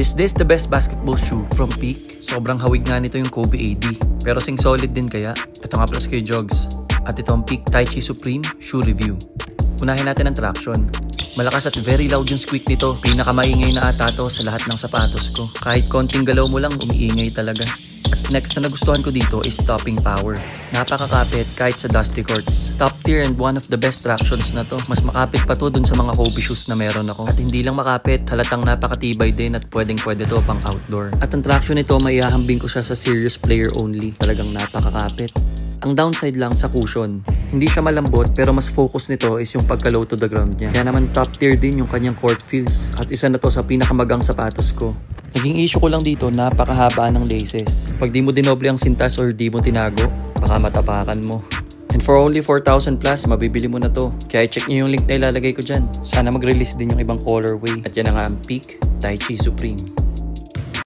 Is this the best basketball shoe from Peak? Sobrang hawig nga nito yung Kobe AD. Pero sing solid din kaya? Ito nga pala si Kuya Jogs. At ito ang Peak Tai Chi Supreme Shoe Review. Unahin natin ang traction. Malakas at very loud yung squeak nito. Pinakamaingay na ata to sa lahat ng sapatos ko. Kahit konting galaw mo lang, umiingay talaga. At next na nagustuhan ko dito is stopping power. Napakakapit kahit sa dusty courts. Top tier and one of the best tractions na to. Mas makapit pa to dun sa mga Kobe shoes na meron ako. At hindi lang makapit, halatang napakatibay din at pwede to pang outdoor. At ang traction nito, maihahambing ko siya sa serious player only. Talagang napakakapit. Ang downside lang sa cushion. Hindi siya malambot pero mas focus nito is yung pagka-low to the ground niya. Kaya naman top tier din yung kanyang court feels. At isa na to sa pinakamagang sapatos ko. Naging issue ko lang dito, napakahaba ng laces. Pag di mo dinoble ang sintas or di mo tinago, baka matapakan mo. And for only 4,000 plus, mabibili mo na to. Kaya check nyo yung link na ilalagay ko dyan. Sana mag-release din yung ibang colorway. At yan na nga ang Peak Tai Chi Supreme.